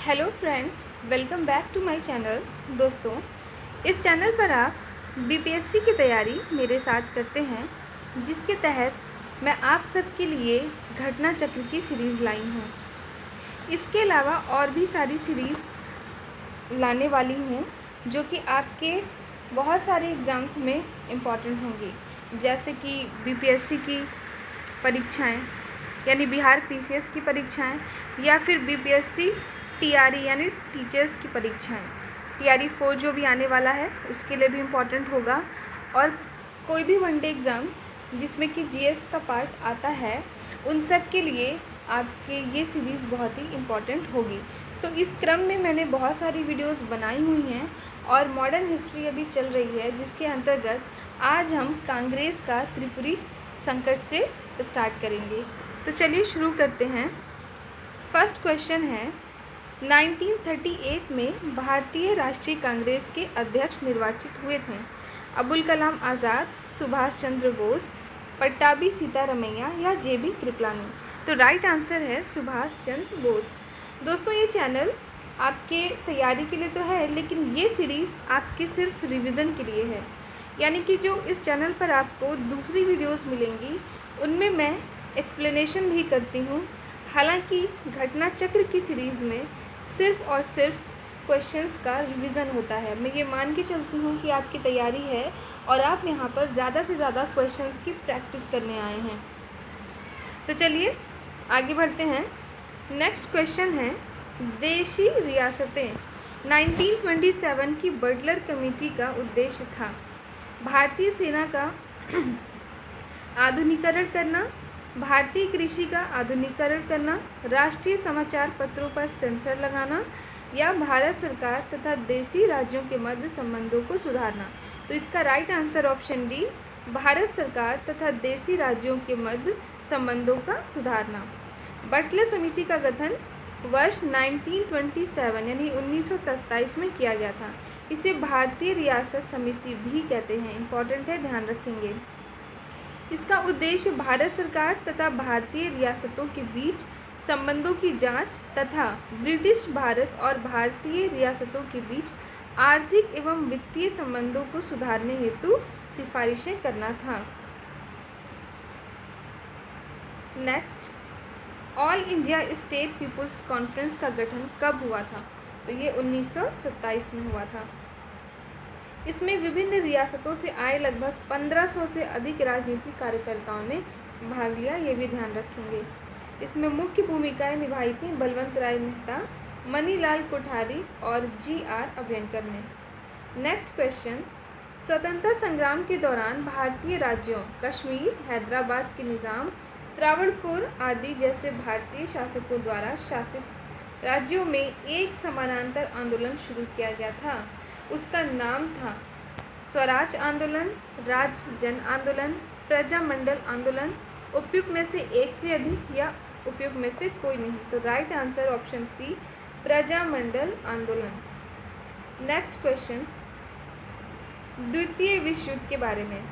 Hello friends, welcome back to my channel. दोस्तों, इस channel पर आप बीपीएससी की तैयारी मेरे साथ करते हैं, जिसके तहत मैं आप सबके लिए घटना चक्र की सीरीज़ लाई हूँ। इसके अलावा और भी सारी सीरीज़ लाने वाली हूँ जो कि आपके बहुत सारे एग्ज़ाम्स में इम्पॉर्टेंट होंगी, जैसे कि बीपीएससी की परीक्षाएं यानी बिहार पीसीएस की परीक्षाएं, या फिर बीपीएससी टीआरई यानी टीचर्स की परीक्षाएं, टीआरई 4 जो भी आने वाला है उसके लिए भी इम्पॉर्टेंट होगा, और कोई भी वनडे एग्ज़ाम जिसमें कि जीएस का पार्ट आता है उन सब के लिए आपके ये सीरीज़ बहुत ही इम्पॉर्टेंट होगी। तो इस क्रम में मैंने बहुत सारी वीडियोस बनाई हुई हैं और मॉडर्न हिस्ट्री अभी चल रही है, जिसके अंतर्गत आज हम कांग्रेस का त्रिपुरी संकट से स्टार्ट करेंगे। तो चलिए शुरू करते हैं। फर्स्ट क्वेश्चन है, 1938 में भारतीय राष्ट्रीय कांग्रेस के अध्यक्ष निर्वाचित हुए थे अबुल कलाम आज़ाद, सुभाष चंद्र बोस, पट्टाभी सीतारमैया या जेबी कृपलानी। तो राइट आंसर है सुभाष चंद्र बोस। दोस्तों, ये चैनल आपके तैयारी के लिए तो है, लेकिन ये सीरीज़ आपके सिर्फ रिवीजन के लिए है। यानी कि जो इस चैनल पर आपको दूसरी वीडियोस मिलेंगी उनमें मैं एक्सप्लेनेशन भी करती हूँ। हालांकि घटना चक्र की सीरीज़ में सिर्फ और सिर्फ क्वेश्चंस का रिवीजन होता है। मैं ये मान के चलती हूँ कि आपकी तैयारी है और आप यहाँ पर ज़्यादा से ज़्यादा क्वेश्चंस की प्रैक्टिस करने आए हैं। तो चलिए आगे बढ़ते हैं। नेक्स्ट क्वेश्चन है, देशी रियासतें 1927 की बटलर कमेटी का उद्देश्य था भारतीय सेना का आधुनिकीकरण करना, भारतीय कृषि का आधुनिकीकरण करना, राष्ट्रीय समाचार पत्रों पर सेंसर लगाना या भारत सरकार तथा देशी राज्यों के मध्य संबंधों को सुधारना। तो इसका right answer option D, Bharat सरकार तथा देशी राज्यों के मध्य संबंधों का सुधारना। बटलर समिति का गठन वर्ष 1927 यानी 1927 में किया गया था। इसे भारतीय रियासत समिति भी कहते हैं। इम्पॉर्टेंट है, ध्यान रखेंगे। इसका उद्देश्य भारत सरकार तथा भारतीय रियासतों के बीच संबंधों की जांच तथा ब्रिटिश भारत और भारतीय रियासतों के बीच आर्थिक एवं वित्तीय संबंधों को सुधारने हेतु सिफारिशें करना था। Next, all India state people's conference का गठन कब हुआ था? तो ये 1927 में हुआ था। इसमें विभिन्न रियासतों से आए लगभग 1500 से अधिक राजनीतिक कार्यकर्ताओं ने भाग लिया, ये भी ध्यान रखेंगे। इसमें मुख्य भूमिकाएं निभाई थी बलवंत राय मेहता, मनीलाल कोठारी और जी.आर. अभ्यंकर ने। नेक्स्ट क्वेश्चन, स्वतंत्रता संग्राम के दौरान भारतीय राज्यों कश्मीर, हैदराबाद के निज़ाम, त्रावणकोर आदि जैसे भारतीय शासकों द्वारा शासित राज्यों में एक समानांतर आंदोलन शुरू किया गया था। उसका नाम था स्वराज आंदोलन, राज्य जन आंदोलन, प्रजामंडल आंदोलन, उपयुक्त में से एक से अधिक या उपयुक्त में से कोई नहीं। तो right answer option C, Prajamandal आंदोलन। नेक्स्ट क्वेश्चन, द्वितीय विश्व युद्ध के बारे में।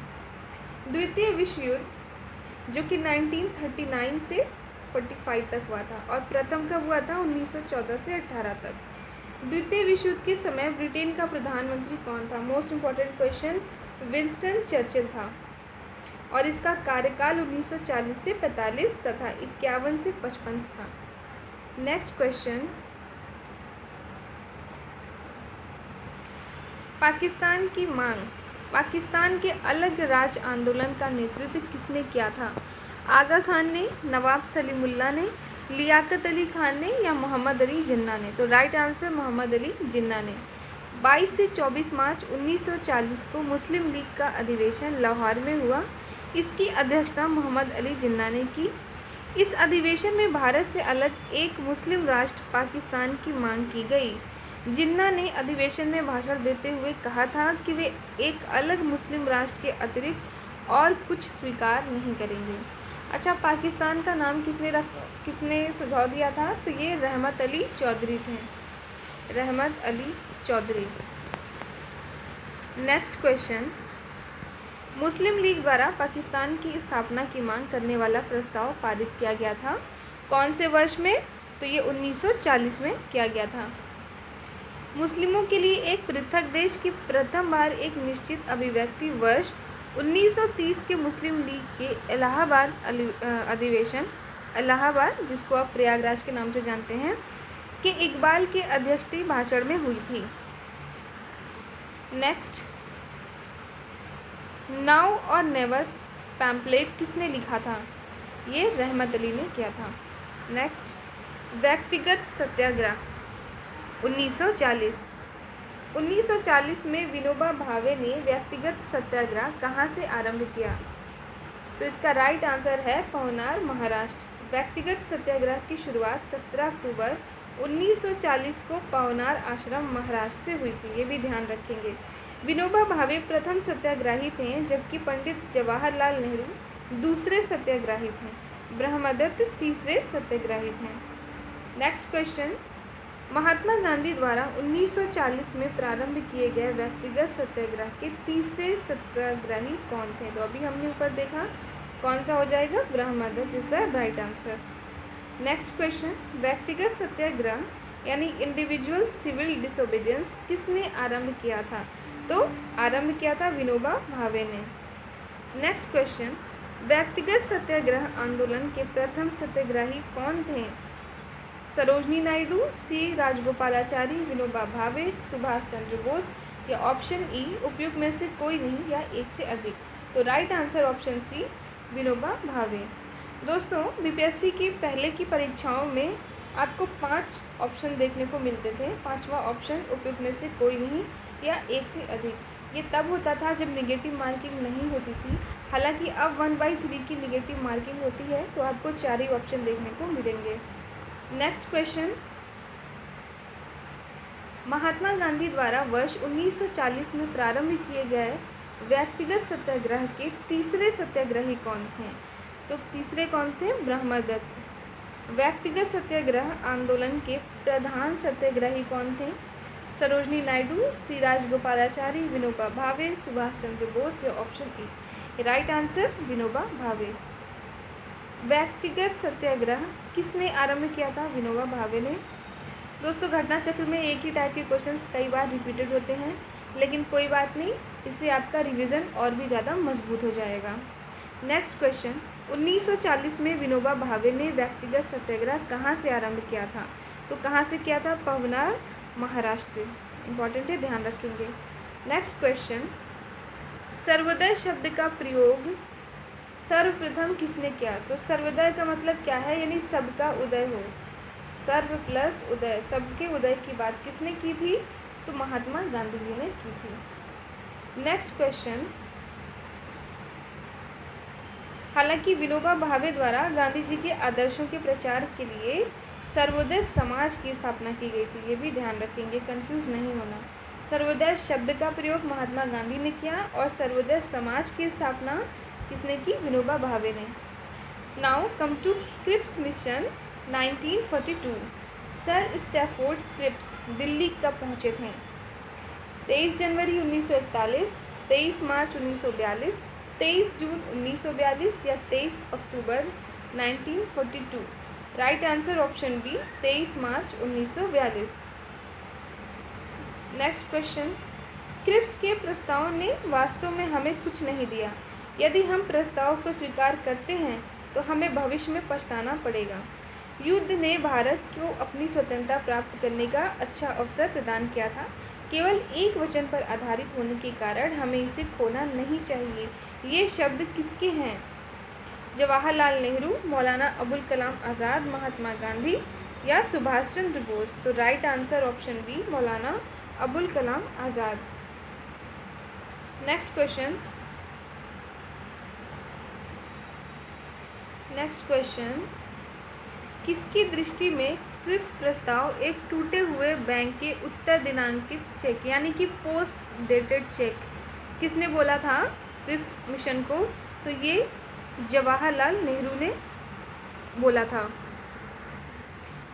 द्वितीय विश्व युद्ध जो कि 1939 से 45 तक हुआ था और प्रथम कब हुआ था? 1914 से 18 तक। द्वितीय विश्व युद्ध के समय ब्रिटेन का प्रधानमंत्री कौन था? Most important question, Winston Churchill था और इसका कार्यकाल 1940 से 45 तथा 51 से 55 था। नेक्स्ट क्वेश्चन, पाकिस्तान की मांग। पाकिस्तान के अलग राज्य आंदोलन का नेतृत्व किसने किया था? आगा खान ने, नवाब सलीमुल्लाह ने, लियाकत अली खान ने या मोहम्मद अली जिन्ना ने? तो राइट आंसर मोहम्मद अली जिन्ना ने। 22 से 24 मार्च 1940 को मुस्लिम लीग का अधिवेशन लाहौर में हुआ। इसकी अध्यक्षता मोहम्मद अली जिन्ना ने की। इस अधिवेशन में भारत से अलग एक मुस्लिम राष्ट्र पाकिस्तान की मांग की गई। जिन्ना ने अधिवेशन में भाषण देते हुए कहा था कि वे एक अलग मुस्लिम राष्ट्र के अतिरिक्त और कुछ स्वीकार नहीं करेंगे। अच्छा, पाकिस्तान का नाम किसने सुझाव दिया था? तो ये रहमत अली चौधरी थे, रहमत अली चौधरी। नेक्स्ट क्वेश्चन, मुस्लिम लीग द्वारा पाकिस्तान की स्थापना की मांग करने वाला प्रस्ताव पारित किया गया था कौन से वर्ष में? तो ये 1940 में किया गया था। मुस्लिमों के लिए एक पृथक देश की प्रथम बार एक निश्चित अभिव्यक्ति वर्ष 1930 के मुस्लिम लीग के इलाहाबाद अधिवेशन, इलाहाबाद जिसको आप प्रयागराज के नाम से जानते हैं, के इकबाल के अध्यक्षीय भाषण में हुई थी। नेक्स्ट, नाउ और नेवर पैम्पलेट किसने लिखा था? ये रहमत अली ने किया था। नेक्स्ट, व्यक्तिगत सत्याग्रह 1940। 1940 में विनोबा भावे ने व्यक्तिगत सत्याग्रह कहाँ से आरंभ किया? तो इसका राइट आंसर है पवनार, महाराष्ट्र। व्यक्तिगत सत्याग्रह की शुरुआत 17 अक्टूबर 1940 को पवनार आश्रम, महाराष्ट्र से हुई थी। ये भी ध्यान रखेंगे। विनोबा भावे प्रथम सत्याग्रही थे, जबकि पंडित जवाहरलाल नेहरू दूसरे सत्याग्रही थे। ब्रह्मदत्त तीसरे सत्याग्रही थे। नेक्स्ट क्वेश्चन, महात्मा गांधी द्वारा 1940 में प्रारंभ किए गए व्यक्तिगत सत्याग्रह के तीसरे सत्याग्रही कौन थे? तो अभी हमने ऊपर देखा, कौन सा हो जाएगा? Brahmadatta is the right answer. Next question, व्यक्तिगत सत्याग्रह यानी इंडिविजुअल सिविल डिसोबीडियंस किसने आरंभ किया था? तो आरंभ किया था विनोबा भावे ने। नेक्स्ट क्वेश्चन, व्यक्तिगत सत्याग्रह आंदोलन के प्रथम सत्याग्रही कौन थे? सरोजनी नायडू, सी राजगोपालाचारी, विनोबा भावे, सुभाष चंद्र बोस या ऑप्शन ई उपयुक्त में से कोई नहीं या एक से अधिक? तो right answer option C, Vinoba Bhave. दोस्तों, बीपीएससी की पहले की परीक्षाओं में आपको 5 ऑप्शन देखने को मिलते थे। 5वां ऑप्शन उपयुक्त में से कोई नहीं या एक से अधिक। ये तब होता था जब निगेटिव मार्किंग नहीं होती थी। हालांकि अब 1/3 की निगेटिव मार्किंग होती है, तो आपको 4 ही ऑप्शन देखने को मिलेंगे। नेक्स्ट क्वेश्चन, महात्मा गांधी द्वारा वर्ष 1940 में प्रारंभ किए गए व्यक्तिगत सत्याग्रह के तीसरे सत्याग्रही कौन थे? तो तीसरे कौन थे? ब्रह्मदत्त। व्यक्तिगत सत्याग्रह आंदोलन के प्रधान सत्याग्रही कौन थे? सरोजनी नायडू, सी राजगोपालाचारी, विनोबा भावे, सुभाष चंद्र बोस या option E? Right answer Vinoba Bhave. व्यक्तिगत सत्याग्रह किसने आरंभ किया था? विनोबा भावे ने। दोस्तों, घटना चक्र में एक ही टाइप के क्वेश्चंस कई बार रिपीटेड होते हैं, लेकिन कोई बात नहीं, इससे आपका रिवीजन और भी ज़्यादा मजबूत हो जाएगा। नेक्स्ट क्वेश्चन, 1940 में विनोबा भावे ने व्यक्तिगत सत्याग्रह कहाँ से आरंभ किया था? तो कहाँ से किया था? पवनार, महाराष्ट्र से। इंपॉर्टेंट है, ध्यान रखेंगे। नेक्स्ट क्वेश्चन, सर्वोदय शब्द का प्रयोग सर्वप्रथम किसने किया? तो सर्वोदय का मतलब क्या है? यानी सबका उदय हो। सर्व प्लस उदय, सबके उदय की बात किसने की थी? तो महात्मा गांधी जी ने की थी। नेक्स्ट क्वेश्चन, हालांकि विनोबा भावे द्वारा गांधी जी के आदर्शों के प्रचार के लिए सर्वोदय समाज की स्थापना की गई थी। ये भी ध्यान रखेंगे, कंफ्यूज नहीं होना। सर्वोदय शब्द का प्रयोग महात्मा गांधी ने किया और सर्वोदय समाज की स्थापना किसने की? विनोबा भावे ने। Now come to Cripps mission 1942। Sir Stafford Cripps Delhi कब पहुंचे थे? 23 जनवरी 1941, 23 मार्च 1942, 23 जून 1942 या 23 अक्टूबर 1942? राइट आंसर ऑप्शन बी, 23 मार्च 1942। नेक्स्ट क्वेश्चन, क्रिप्स के प्रस्ताव ने वास्तव में हमें कुछ नहीं दिया। यदि हम प्रस्ताव को स्वीकार करते हैं तो हमें भविष्य में पछताना पड़ेगा। युद्ध ने भारत को अपनी स्वतंत्रता प्राप्त करने का अच्छा अवसर प्रदान किया था। केवल एक वचन पर आधारित होने के कारण हमें इसे खोना नहीं चाहिए। ये शब्द किसके हैं? जवाहरलाल नेहरू, मौलाना अबुल कलाम आज़ाद, महात्मा गांधी या सुभाष चंद्र बोस? तो right answer option B, Maulana Abul Kalam Azad. Next question, किसकी दृष्टि में क्रिप्स प्रस्ताव एक टूटे हुए बैंक के उत्तर दिनांकित चेक यानी कि पोस्ट डेटेड चेक किसने बोला था क्रिप्स मिशन को? तो ये जवाहरलाल नेहरू ने बोला था।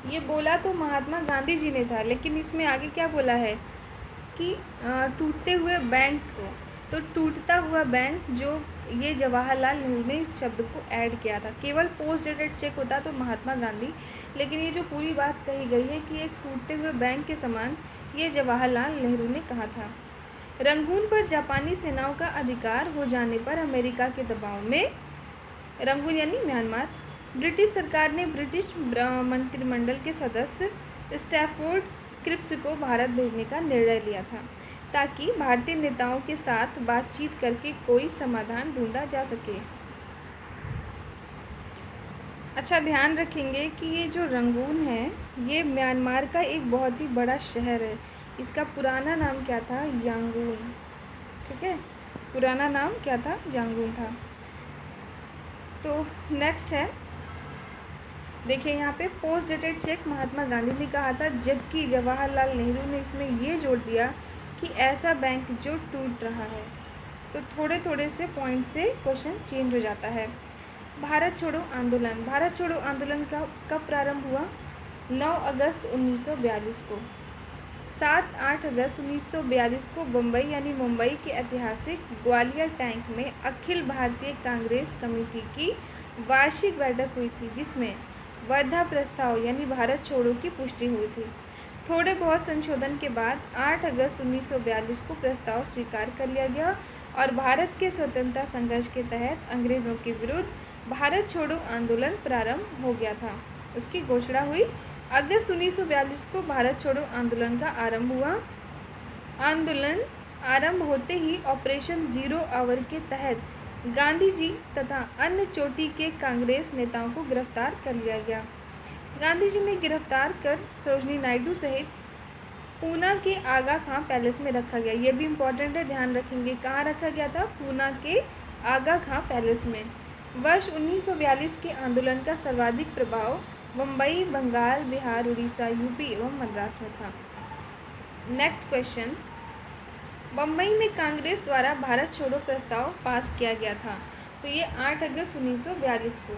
ये बोला तो महात्मा गांधी जी ने था, लेकिन इसमें आगे क्या बोला है कि टूटते हुए बैंक को, तो टूटता हुआ बैंक जो ये जवाहरलाल नेहरू ने इस शब्द को ऐड किया था। केवल पोस्ट डेटेड चेक होता तो महात्मा गांधी, लेकिन ये जो पूरी बात कही गई है कि एक टूटते हुए बैंक के समान, ये जवाहरलाल नेहरू ने कहा था। रंगून पर जापानी सेनाओं का अधिकार हो जाने पर अमेरिका के दबाव में, रंगून यानी म्यांमार, ब्रिटिश सरकार ने ब्रिटिश मंत्रिमंडल के सदस्य स्टैफोर्ड क्रिप्स को भारत भेजने का निर्णय लिया था, ताकि भारतीय नेताओं के साथ बातचीत करके कोई समाधान ढूंढा जा सके। अच्छा, ध्यान रखेंगे कि ये जो रंगून है ये म्यांमार का एक बहुत ही बड़ा शहर है। इसका पुराना नाम क्या था? यांगून। ठीक है, पुराना नाम क्या था? यांगून था। तो नेक्स्ट है, देखिए यहाँ पे post dated cheque Mahatma Gandhi ने कहा था, जबकि जवाहरलाल नेहरू ने इसमें ये जोड़ दिया कि ऐसा बैंक जो टूट रहा है। तो थोड़े थोड़े से पॉइंट से क्वेश्चन चेंज हो जाता है। भारत छोड़ो आंदोलन, भारत छोड़ो आंदोलन का कब प्रारंभ हुआ? 9 अगस्त 1942 को। 7-8 अगस्त 1942 को बम्बई यानी मुंबई के ऐतिहासिक ग्वालियर टैंक में अखिल भारतीय कांग्रेस कमेटी की वार्षिक बैठक हुई थी, जिसमें वर्धा प्रस्ताव यानी भारत छोड़ो की पुष्टि हुई थी। थोड़े बहुत संशोधन के बाद 8 अगस्त 1942 को प्रस्ताव स्वीकार कर लिया गया और भारत के स्वतंत्रता संघर्ष के तहत अंग्रेज़ों के विरुद्ध भारत छोड़ो आंदोलन प्रारंभ हो गया था। उसकी घोषणा हुई। अगस्त 1942 को भारत छोड़ो आंदोलन का आरंभ हुआ। आंदोलन आरंभ होते ही ऑपरेशन ज़ीरो आवर के तहत गांधी जी तथा अन्य चोटी के कांग्रेस नेताओं को गिरफ्तार कर लिया गया। गांधी जी ने गिरफ्तार कर सरोजनी नायडू सहित पूना के आगा खां पैलेस में रखा गया। ये भी इम्पोर्टेंट है, ध्यान रखेंगे। कहाँ रखा गया था? पूना के आगा खां पैलेस में। वर्ष 1942 के आंदोलन का सर्वाधिक प्रभाव मुंबई, बंगाल, बिहार, उड़ीसा, यूपी एवं मद्रास में था। नेक्स्ट क्वेश्चन, बम्बई में कांग्रेस द्वारा भारत छोड़ो प्रस्ताव पास किया गया था। तो ये 8 अगस्त 1942 को।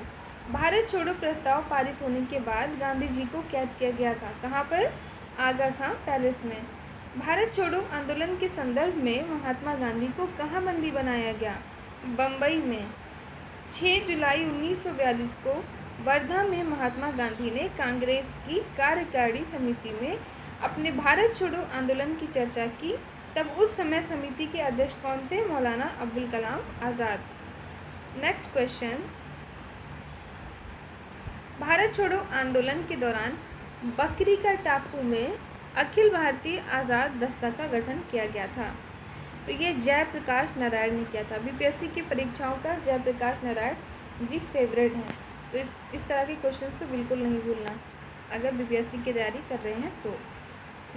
भारत छोड़ो प्रस्ताव पारित होने के बाद गांधी जी को कैद किया गया था। कहाँ पर? आगा खां पैलेस में। भारत छोड़ो आंदोलन के संदर्भ में महात्मा गांधी को कहाँ बंदी बनाया गया? बम्बई में। 6 जुलाई 1942 को वर्धा में महात्मा गांधी ने कांग्रेस की कार्यकारिणी समिति में अपने भारत छोड़ो आंदोलन की चर्चा की। तब उस समय समिति के अध्यक्ष कौन थे? मौलाना अब्दुल कलाम आज़ाद। नेक्स्ट क्वेश्चन, भारत छोड़ो आंदोलन के दौरान बकरी का टापू में अखिल भारतीय आज़ाद दस्ता का गठन किया गया था। तो ये जयप्रकाश नारायण ने किया था। बीपीएससी की परीक्षाओं का जयप्रकाश नारायण जी फेवरेट हैं। तो इस तरह के क्वेश्चन तो बिल्कुल नहीं भूलना अगर बीपीएससी की तैयारी कर रहे हैं तो।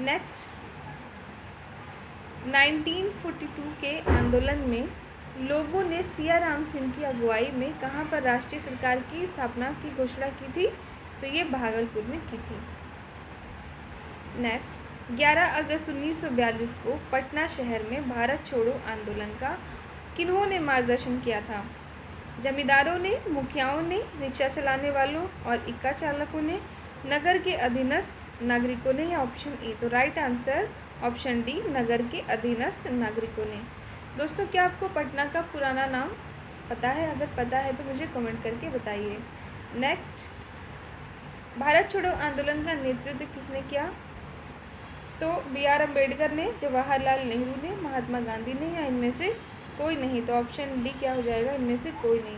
नेक्स्ट, 1942 के आंदोलन में लोगों ने सियाराम सिंह की अगुवाई में कहाँ पर राष्ट्रीय सरकार की स्थापना की घोषणा की थी? तो ये भागलपुर में की थी। नेक्स्ट, 11 अगस्त 1942 को पटना शहर में भारत छोड़ो आंदोलन का किन्होंने मार्गदर्शन किया था? जमींदारों ने, मुखियाओं ने, रिक्शा चलाने वालों और इक्का चालकों ने, नगर के अधीनस्थ नागरिकों ने, या ऑप्शन ए? तो राइट आंसर ऑप्शन डी, नगर के अधीनस्थ नागरिकों ने। दोस्तों, क्या आपको पटना का पुराना नाम पता है? अगर पता है तो मुझे कमेंट करके बताइए। नेक्स्ट, भारत छोड़ो आंदोलन का नेतृत्व किसने किया? तो बी.आर. अम्बेडकर ने, जवाहरलाल नेहरू ने, महात्मा गांधी ने, या इनमें से कोई नहीं? तो ऑप्शन डी क्या हो जाएगा? इनमें से कोई नहीं।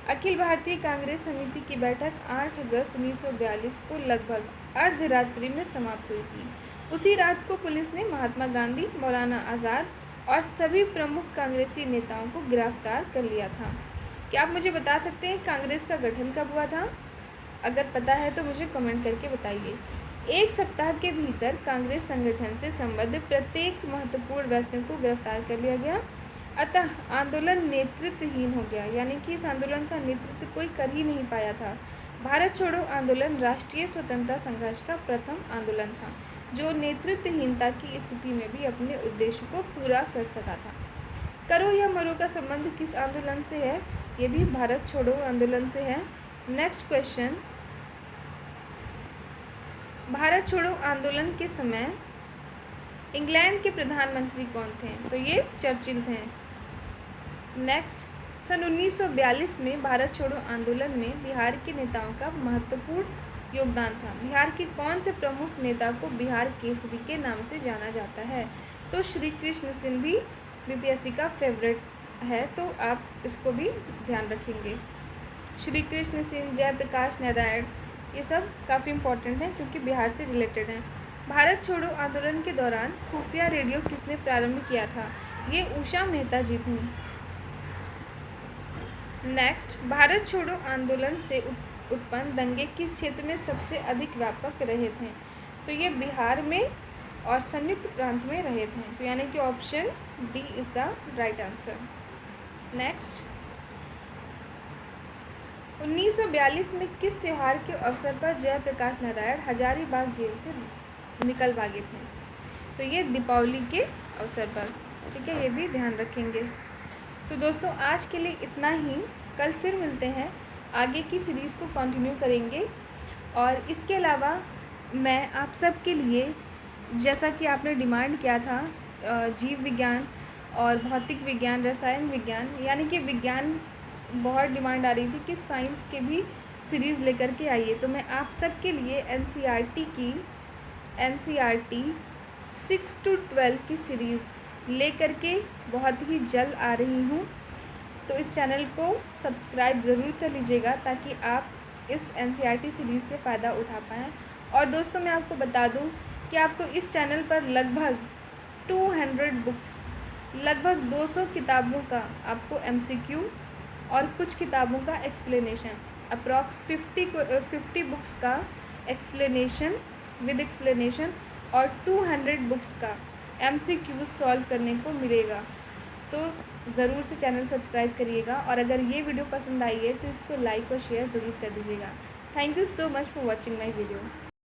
अखिल भारतीय कांग्रेस समिति की बैठक 8 अगस्त 1942 को लगभग अर्धरात्रि में समाप्त हुई थी। उसी रात को पुलिस ने महात्मा गांधी, मौलाना आज़ाद और सभी प्रमुख कांग्रेसी नेताओं को गिरफ्तार कर लिया था। क्या आप मुझे बता सकते हैं कांग्रेस का गठन कब हुआ था? अगर पता है तो मुझे कमेंट करके बताइए। 1 सप्ताह के भीतर कांग्रेस संगठन से संबद्ध प्रत्येक महत्वपूर्ण व्यक्ति को गिरफ्तार कर लिया गया। अतः आंदोलन नेतृत्वहीन हो गया, यानी कि इस आंदोलन का नेतृत्व कोई कर ही नहीं पाया था। भारत छोड़ो आंदोलन राष्ट्रीय स्वतंत्रता संघर्ष का प्रथम आंदोलन था, जो नेतृत्वहीनता की स्थिति में भी अपने उद्देश्य को पूरा कर सका था। करो या मरो का संबंध किस आंदोलन से है? ये भी भारत छोड़ो आंदोलन से है। नेक्स्ट क्वेश्चन, भारत छोड़ो आंदोलन के समय इंग्लैंड के प्रधानमंत्री कौन थे? तो ये चर्चिल थे। नेक्स्ट, सन 1942 में भारत छोड़ो आंदोलन में बिहार के नेताओं का महत्वपूर्ण योगदान था। बिहार के कौन से प्रमुख नेता को बिहार केसरी के नाम से जाना जाता है? तो श्री कृष्ण सिंह भी बीपीएससी का फेवरेट है, तो आप इसको भी ध्यान रखेंगे। श्री कृष्ण सिंह, जयप्रकाश नारायण, ये सब काफ़ी इम्पोर्टेंट हैं क्योंकि बिहार से रिलेटेड हैं। भारत छोड़ो आंदोलन के दौरान खुफिया रेडियो किसने प्रारंभ किया था? ये उषा मेहता जी थी। नेक्स्ट, भारत छोड़ो आंदोलन से उत्पन्न दंगे किस क्षेत्र में सबसे अधिक व्यापक रहे थे? तो ये बिहार में और संयुक्त प्रांत में रहे थे, तो यानी कि option D is the right answer. Next, 1942 में किस त्यौहार के अवसर पर जयप्रकाश नारायण हजारीबाग जेल से निकल भागे थे? तो ये दीपावली के अवसर पर, ठीक है, ये भी ध्यान रखेंगे। तो दोस्तों आज के लिए इतना ही, कल फिर मिलते हैं, आगे की सीरीज़ को कंटिन्यू करेंगे। और इसके अलावा मैं आप सब के लिए, जैसा कि आपने डिमांड किया था, जीव विज्ञान और भौतिक विज्ञान, रसायन विज्ञान, यानी कि विज्ञान बहुत डिमांड आ रही थी कि साइंस के भी सीरीज़ लेकर के आइए, तो मैं आप सब के लिए एनसीईआरटी 6 to 12 की सीरीज़ लेकर के बहुत ही जल्द आ रही हूँ। तो इस चैनल को सब्सक्राइब ज़रूर कर लीजिएगा ताकि आप इस एनसीईआरटी सीरीज़ से फ़ायदा उठा पाएँ। और दोस्तों मैं आपको बता दूँ कि आपको इस चैनल पर लगभग 200 बुक्स, लगभग 200 किताबों का आपको एमसीक्यू और कुछ किताबों का एक्सप्लेनेशन, अप्रॉक्स 50 बुक्स का एक्सप्लेनेशन विद एक्सप्लेनेशन और 200 बुक्स का एमसीक्यू सॉल्व करने को मिलेगा। तो ज़रूर से चैनल सब्सक्राइब करिएगा और अगर ये वीडियो पसंद आई है तो इसको लाइक और शेयर ज़रूर कर दीजिएगा। Thank you so much for watching my video.